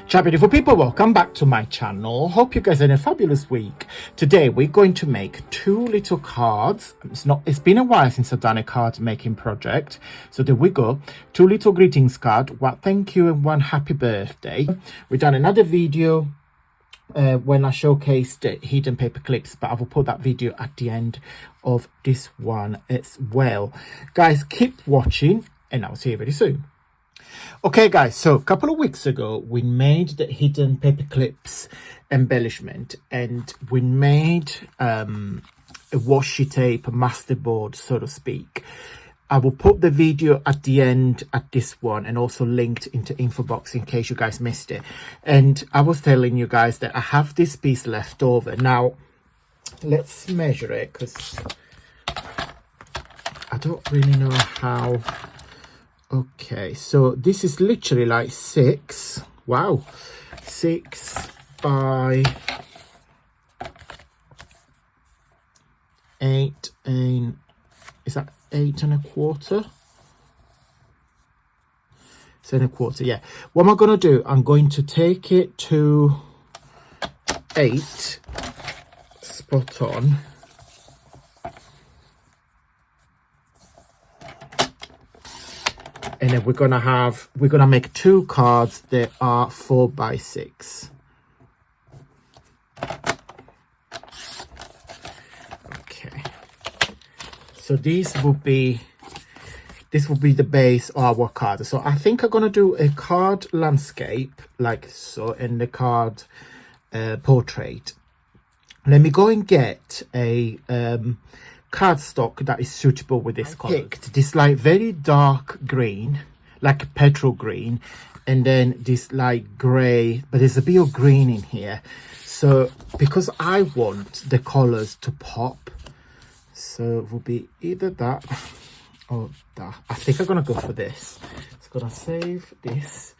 Ciao beautiful people, welcome back to my channel. Hope you guys are in a fabulous week. Today we're going to make two little cards. It's been a while since I've done a card making project, so there we go. Two little greetings card, one thank you and one happy birthday. We've done another video when I showcased hidden paper clips, but I will put that video at the end of this one as well. Guys, keep watching and I'll see you very soon. Okay guys, so a couple of weeks ago we made the hidden paper clips embellishment, and we made a washi tape masterboard, so to speak. I will put the video at the end at this one and also linked into info box in case you guys missed it. And I was telling you guys that I have this piece left over. Now let's measure it because I don't really know how. Okay, so this is literally like 6 by 8, and is that 8 1/4? 7 1/4, yeah. What am I going to do? I'm going to take it to 8 spot on. And then we're gonna make two cards that are 4 by 6. Okay, so this will be the base of our card. So I think I'm gonna do a card landscape like so, and the card portrait. Let me go and get a cardstock that is suitable with this color. I picked this like very dark green, like petrol green, and then this like gray, but there's a bit of green in here. So because I want the colors to pop, so it will be either that or that. I think I'm gonna go for this. It's gonna save this.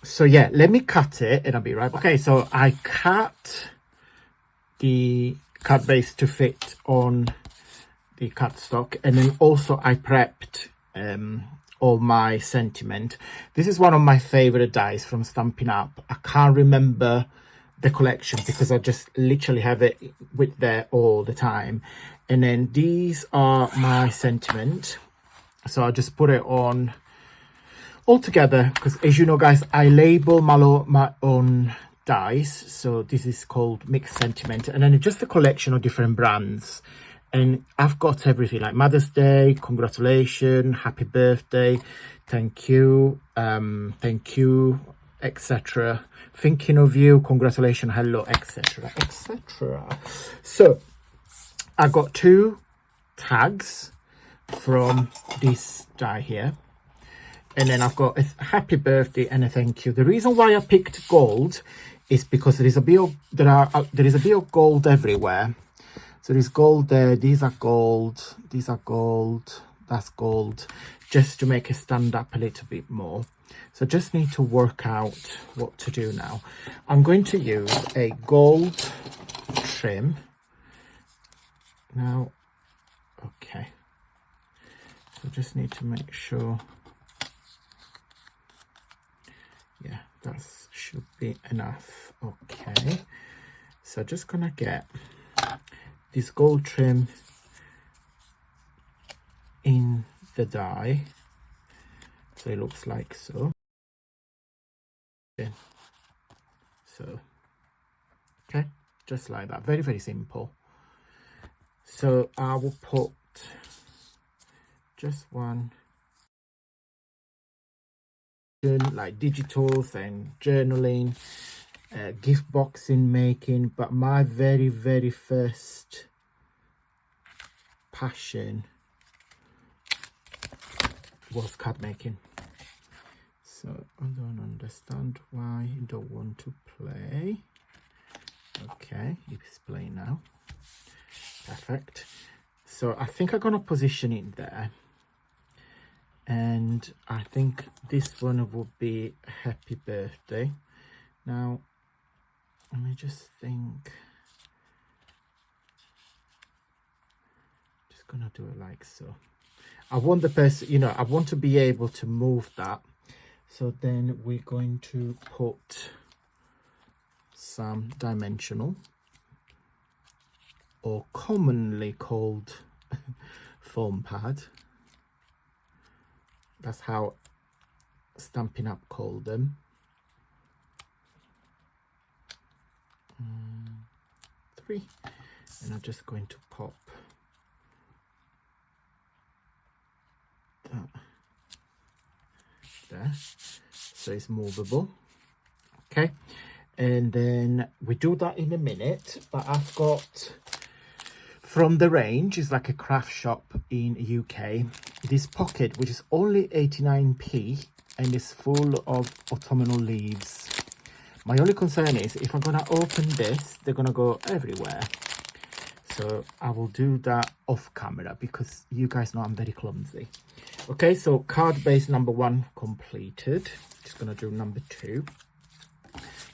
So yeah, let me cut it and I'll be right back. Okay, so I cut the card base to fit on the cardstock, and then also I prepped all my sentiment. This is one of my favorite dies from Stampin' Up. I can't remember the collection because I just literally have it with there all the time. And then these are my sentiment, so I just put it on all together because, as you know guys, I label my own dies. So this is called Mixed Sentiment, and then just a collection of different brands, and I've got everything like Mother's Day, congratulations, happy birthday, thank you, etc., thinking of you, congratulations, hello, etc., etc. So I got 2 tags from this die here, and then I've got a happy birthday and a thank you. The reason why I picked gold is because there is a bit of gold everywhere. So there's gold there, these are gold, that's gold, just to make it stand up a little bit more. So just need to work out what to do now. I'm going to use a gold trim now. Okay, so just need to make sure. Yeah, that should be enough. Okay, so just gonna get this gold trim in the die, so it looks like so. So okay, just like that, very simple. So I will put just one, like digitals and journaling, gift boxing making, but my very first passion was card making. So I don't understand why you don't want to play. Okay, it's playing now. Perfect. So I think I'm gonna position it there, and I think this one will be happy birthday. Now let me just think. Just gonna do it like so. I want the person, you know, I want to be able to move that. So then we're going to put some dimensional, or commonly called foam pad. That's how Stampin' Up called them. 3, and I'm just going to pop that there, so it's movable. Okay, and then we do that in a minute. But I've got from the range, is like a craft shop in UK, this pocket which is only 89p and is full of autumnal leaves. My only concern is if I'm gonna open this, they're gonna go everywhere. So I will do that off camera because you guys know I'm very clumsy. Okay, so card base number 1 completed. Just gonna do number 2.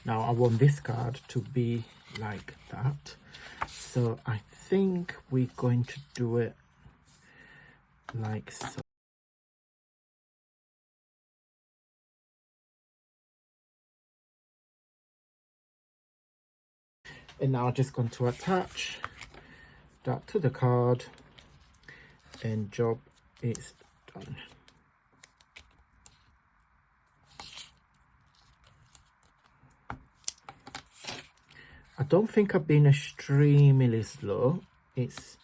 Now I want this card to be like that. So I think we're going to do it like so. And now I'm just going to attach that to the card, and job is done. I don't think I've been extremely slow. It's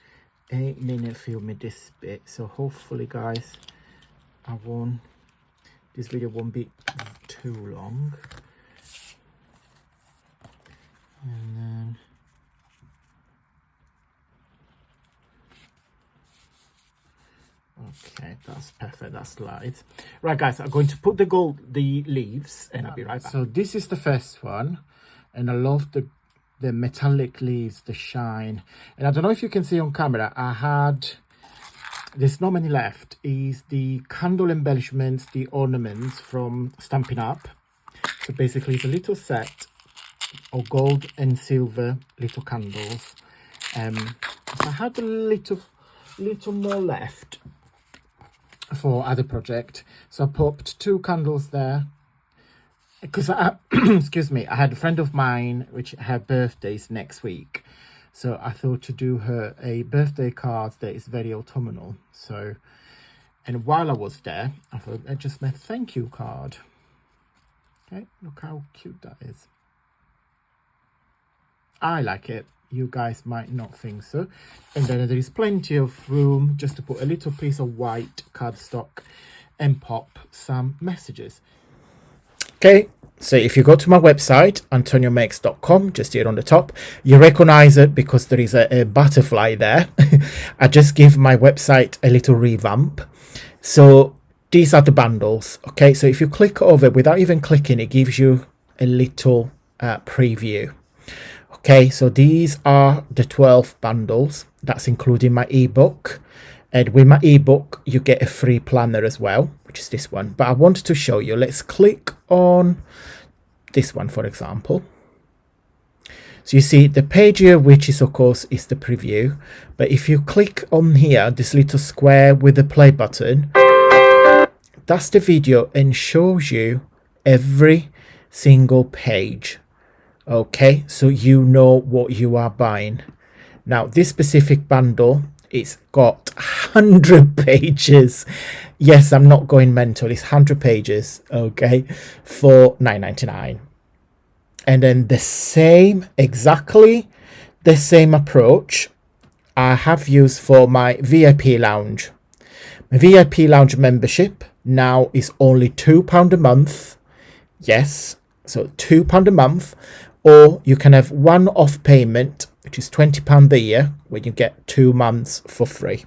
8-minute filming this bit, so hopefully guys, this video won't be too long. And then okay, that's perfect, that slides. Right guys, I'm going to put the leaves, and I'll be right back. So this is the first one, and I love the metallic leaves, the shine. And I don't know if you can see on camera, there's not many left, is the candle embellishments, the ornaments from Stampin' Up. So basically it's a little set of gold and silver little candles. So I had a little more left for other project, so I popped 2 candles there because excuse me, I had a friend of mine which her birthday's next week, so I thought to do her a birthday card that is very autumnal. So, and while I was there, I thought I just made a thank you card. Okay, look how cute that is. I like it. You guys might not think so. And then there is plenty of room just to put a little piece of white cardstock and pop some messages. Okay, so if you go to my website, antoniomakes.com, just here on the top, you recognize it because there is a butterfly there. I just give my website a little revamp. So these are the bundles. Okay, so if you click over without even clicking, it gives you a little preview. Okay, so these are the 12 bundles. That's including my ebook. And with my ebook, you get a free planner as well, which is this one. But I wanted to show you. Let's click on this one, for example. So you see the page here, which is, of course, is the preview. But if you click on here, this little square with the play button, that's the video and shows you every single page. Okay, so you know what you are buying. Now, this specific bundle, it's got 100 pages. Yes, I'm not going mental. It's 100 pages, okay, for $9.99. And then the same, exactly the same approach I have used for my VIP lounge. My VIP lounge membership now is only £2 a month. Yes, so £2 a month. Or you can have one-off payment, which is £20 a year, when you get 2 months for free.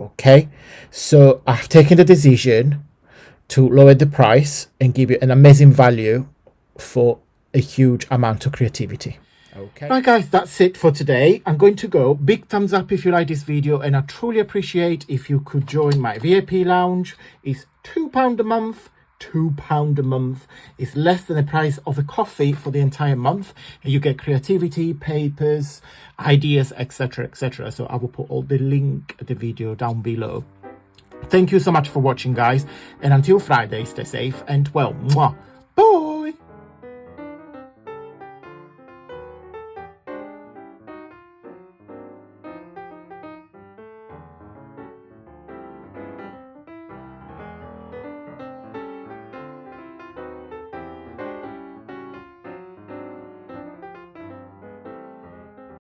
Okay, so I've taken the decision to lower the price and give you an amazing value for a huge amount of creativity. Okay. Right guys, that's it for today. I'm going to go. Big thumbs up if you like this video, and I truly appreciate if you could join my VIP lounge. It's £2 a month. £2 a month is less than the price of a coffee for the entire month, and you get creativity, papers, ideas, etc., etc. So I will put all the link of the video down below. Thank you so much for watching, guys, and until Friday, stay safe and well, mwah, bye.